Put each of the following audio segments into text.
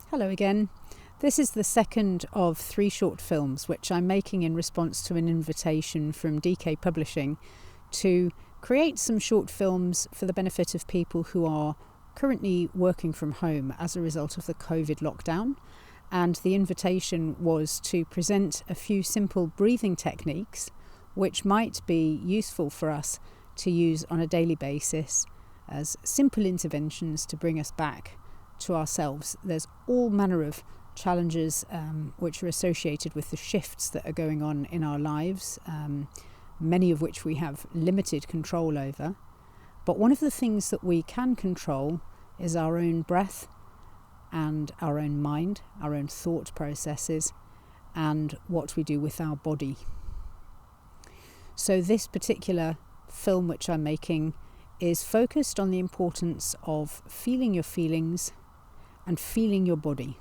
Hello again. This is the second of 3 short films which I'm making in response to an invitation from DK Publishing to create some short films for the benefit of people who are currently working from home as a result of the COVID lockdown. And the invitation was to present a few simple breathing techniques which might be useful for us to use on a daily basis as simple interventions to bring us back to ourselves. There's all manner of challenges which are associated with the shifts that are going on in our lives, many of which we have limited control over. But one of the things that we can control is our own breath and our own mind, our own thought processes, and what we do with our body. So this particular film which I'm making is focused on the importance of feeling your feelings and feeling your body.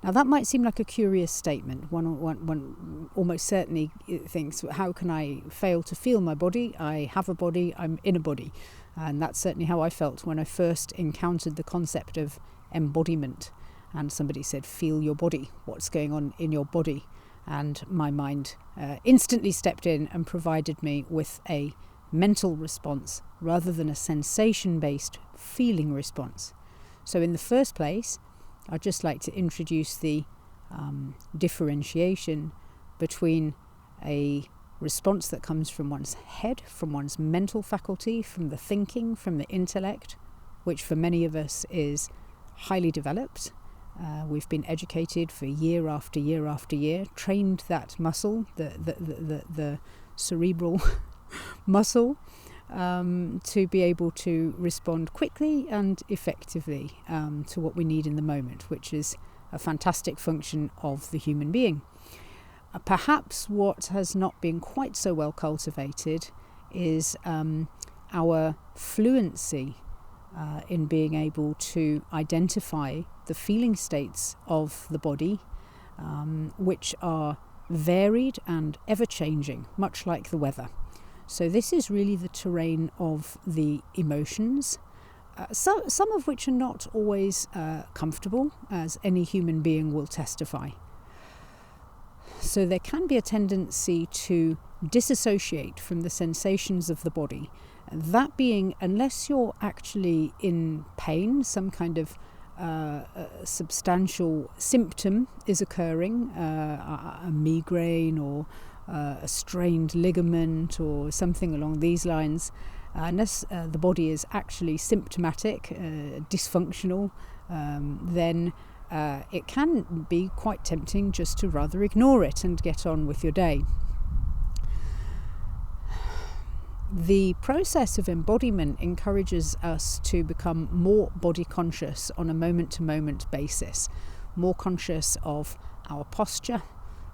Now that might seem like a curious statement. One almost certainly thinks, how can I fail to feel my body? I have a body, I'm in a body. And that's certainly how I felt when I first encountered the concept of embodiment. And somebody said, feel your body, what's going on in your body? And my mind instantly stepped in and provided me with a mental response rather than a sensation-based feeling response. So in the first place, I'd just like to introduce the differentiation between a response that comes from one's head, from one's mental faculty, from the thinking, from the intellect, which for many of us is highly developed. We've been educated for year after year after year, trained that muscle, the cerebral muscle, to be able to respond quickly and effectively to what we need in the moment, which is a fantastic function of the human being. Perhaps what has not been quite so well cultivated is our fluency in being able to identify the feeling states of the body, which are varied and ever-changing, much like the weather. So this is really the terrain of the emotions, some of which are not always comfortable, as any human being will testify. So there can be a tendency to disassociate from the sensations of the body. That being, unless you're actually in pain, some kind of substantial symptom is occurring, a migraine or a strained ligament or something along these lines, unless the body is actually symptomatic, dysfunctional, then it can be quite tempting just to rather ignore it and get on with your day. The process of embodiment encourages us to become more body conscious on a moment-to-moment basis, more conscious of our posture,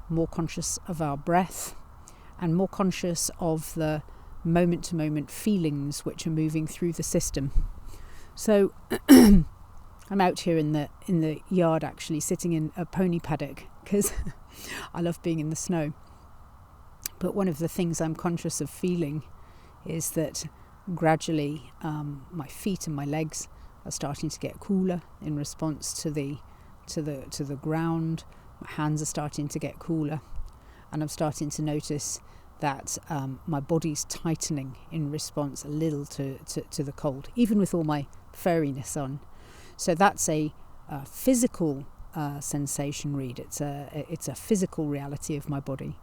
more conscious of our breath, and more conscious of the moment-to-moment feelings which are moving through the system. So I'm out here in the yard, actually sitting in a pony paddock because I love being in the snow. But one of the things I'm conscious of feeling is that gradually my feet and my legs are starting to get cooler in response to the ground. My hands are starting to get cooler, and I'm starting to notice that my body's tightening in response a little to the cold, even with all my furriness on. So that's a physical sensation read. It's a physical reality of my body.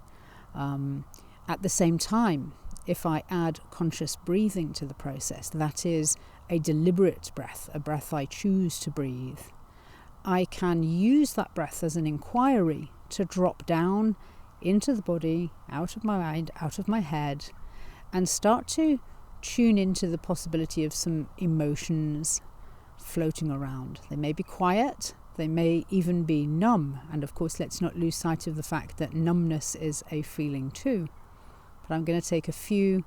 At the same time, if I add conscious breathing to the process, that is a deliberate breath, a breath I choose to breathe, I can use that breath as an inquiry to drop down into the body, out of my mind, out of my head, and start to tune into the possibility of some emotions floating around. They may be quiet, they may even be numb, and of course let's not lose sight of the fact that numbness is a feeling too. But I'm going to take a few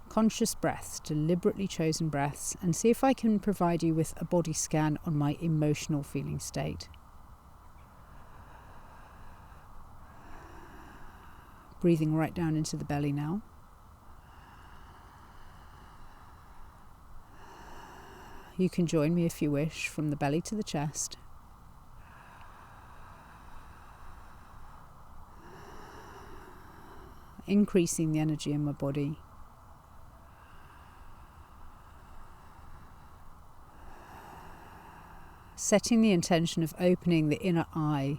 conscious breaths, deliberately chosen breaths, and see if I can provide you with a body scan on my emotional feeling state. Breathing right down into the belly now. You can join me if you wish, from the belly to the chest. increasing the energy in my body. Setting the intention of opening the inner eye.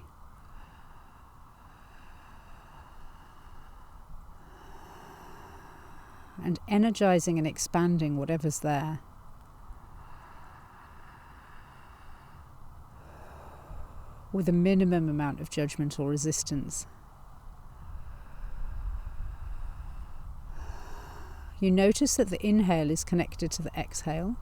And energizing and expanding whatever's there. With a minimum amount of judgment or resistance. You notice that the inhale is connected to the exhale.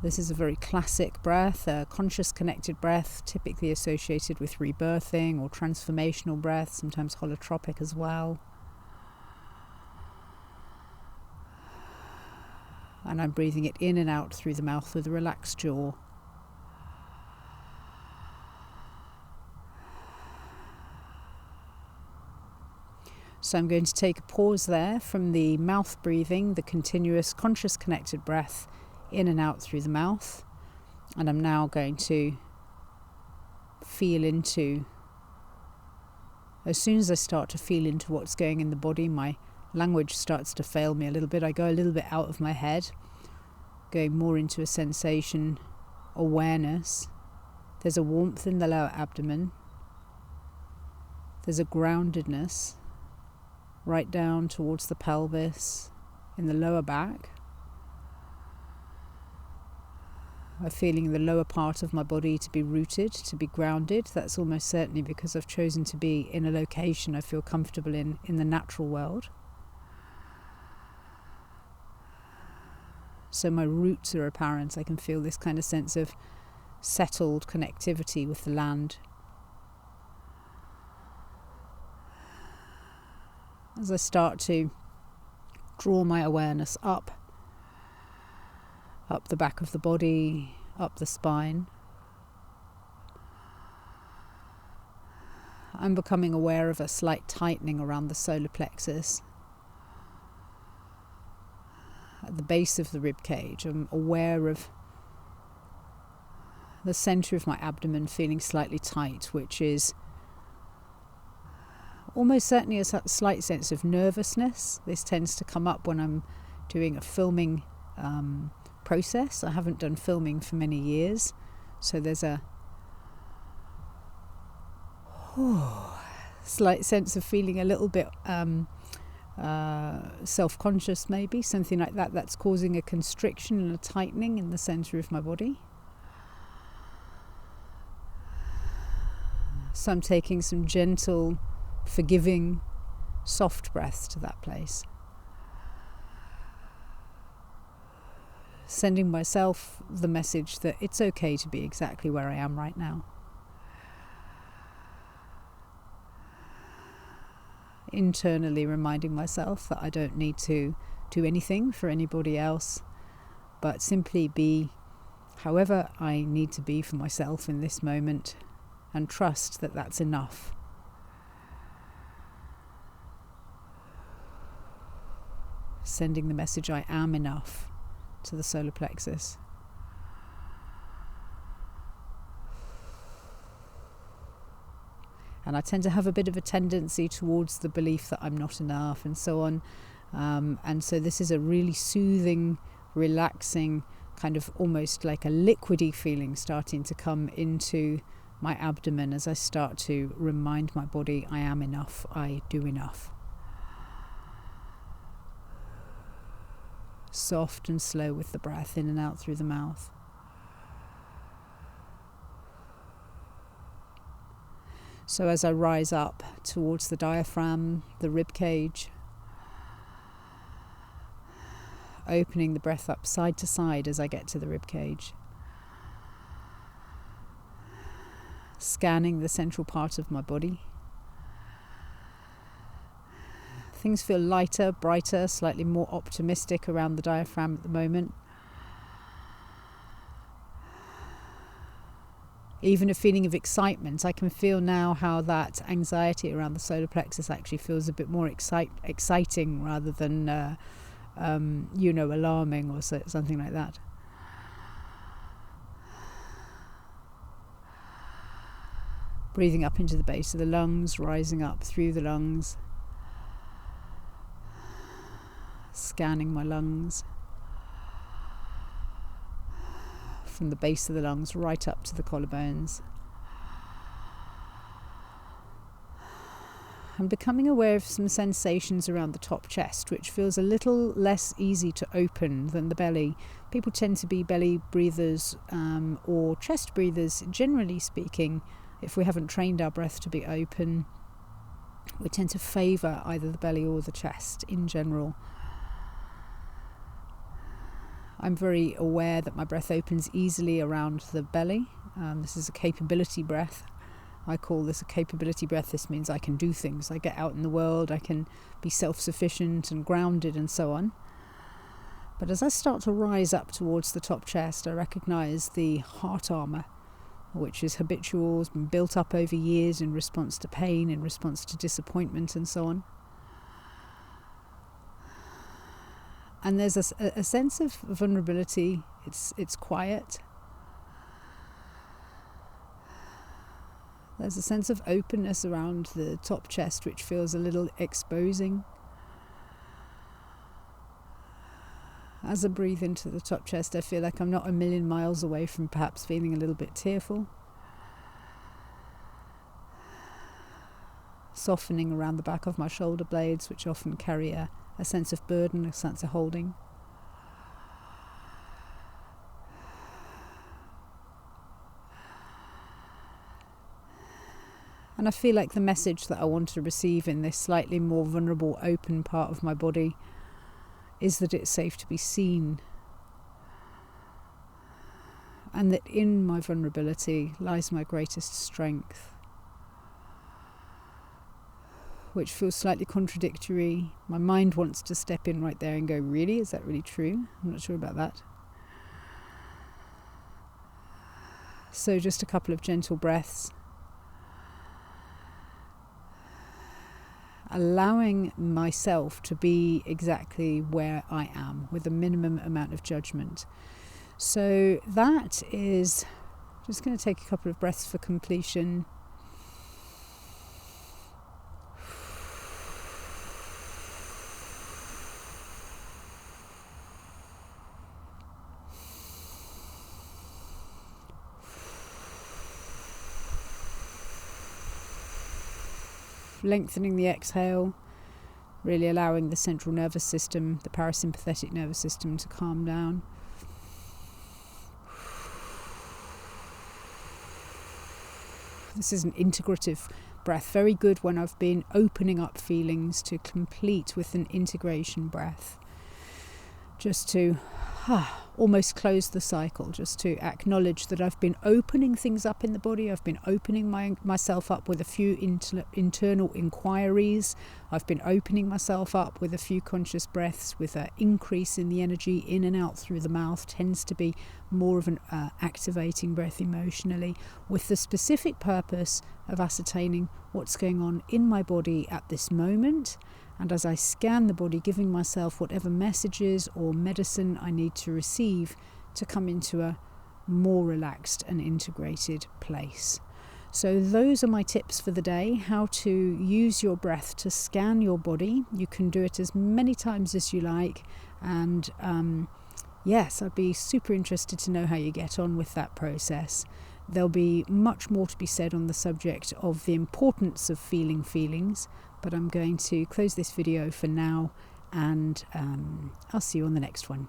This is a very classic breath, a conscious connected breath, typically associated with rebirthing or transformational breath, sometimes holotropic as well. And I'm breathing it in and out through the mouth with a relaxed jaw. So I'm going to take a pause there from the mouth breathing, the continuous conscious connected breath in and out through the mouth. And I'm now going to feel into, as soon as I start to feel into what's going in the body, my language starts to fail me a little bit. I go a little bit out of my head, going more into a sensation awareness. There's a warmth in the lower abdomen. There's a groundedness right down towards the pelvis, in the lower back. I'm feeling the lower part of my body to be rooted, to be grounded. That's almost certainly because I've chosen to be in a location I feel comfortable in the natural world. So my roots are apparent. I can feel this kind of sense of settled connectivity with the land. As I start to draw my awareness up the back of the body, up the spine, I'm becoming aware of a slight tightening around the solar plexus. At the base of the rib cage, I'm aware of the center of my abdomen feeling slightly tight, which is almost certainly a slight sense of nervousness. This tends to come up when I'm doing a filming process. I haven't done filming for many years, so there's a slight sense of feeling a little bit self-conscious, maybe, something like that. That's causing a constriction and a tightening in the center of my body. So I'm taking some gentle, forgiving, soft breaths to that place. Sending myself the message that it's okay to be exactly where I am right now. Internally reminding myself that I don't need to do anything for anybody else, but simply be however I need to be for myself in this moment, and trust that that's enough. Sending the message I am enough to the solar plexus. And I tend to have a bit of a tendency towards the belief that I'm not enough and so on. And so this is a really soothing, relaxing, kind of almost like a liquidy feeling starting to come into my abdomen as I start to remind my body I am enough, I do enough. Soft and slow with the breath in and out through the mouth. So as I rise up towards the diaphragm, the rib cage, opening the breath up side to side as I get to the rib cage, scanning the central part of my body. Things feel lighter, brighter, slightly more optimistic around the diaphragm at the moment. Even a feeling of excitement. I can feel now how that anxiety around the solar plexus actually feels a bit more exciting rather than, alarming or something like that. Breathing up into the base of the lungs, rising up through the lungs, scanning my lungs from the base of the lungs right up to the collarbones. I'm becoming aware of some sensations around the top chest, which feels a little less easy to open than the belly. People tend to be belly breathers or chest breathers, generally speaking. If we haven't trained our breath to be open, we tend to favour either the belly or the chest in general. I'm very aware that my breath opens easily around the belly. This is a capability breath. I call this a capability breath. This means I can do things. I get out in the world, I can be self-sufficient and grounded and so on. But as I start to rise up towards the top chest, I recognise the heart armour, which is habitual, has been built up over years in response to pain, in response to disappointment and so on. And there's a sense of vulnerability. It's quiet. There's a sense of openness around the top chest, which feels a little exposing. As I breathe into the top chest, I feel like I'm not a million miles away from perhaps feeling a little bit tearful. Softening around the back of my shoulder blades, which often carry a sense of burden, a sense of holding. And I feel like the message that I want to receive in this slightly more vulnerable, open part of my body is that it's safe to be seen. And that in my vulnerability lies my greatest strength. Which feels slightly contradictory. My mind wants to step in right there and go, really? Is that really true? I'm not sure about that. So just a couple of gentle breaths. Allowing myself to be exactly where I am with a minimum amount of judgment. So that is just going to take a couple of breaths for completion. Lengthening the exhale, really allowing the central nervous system, the parasympathetic nervous system, to calm down. This is an integrative breath, very good when I've been opening up feelings, to complete with an integration breath. Just to almost close the cycle, just to acknowledge that I've been opening things up in the body. I've been opening myself up with a few internal inquiries. I've been opening myself up with a few conscious breaths, with an increase in the energy in and out through the mouth. Tends to be more of an activating breath emotionally, with the specific purpose of ascertaining what's going on in my body at this moment. And as I scan the body, giving myself whatever messages or medicine I need to receive to come into a more relaxed and integrated place. So those are my tips for the day, how to use your breath to scan your body. You can do it as many times as you like. And yes, I'd be super interested to know how you get on with that process. There'll be much more to be said on the subject of the importance of feeling feelings, but I'm going to close this video for now, and I'll see you on the next one.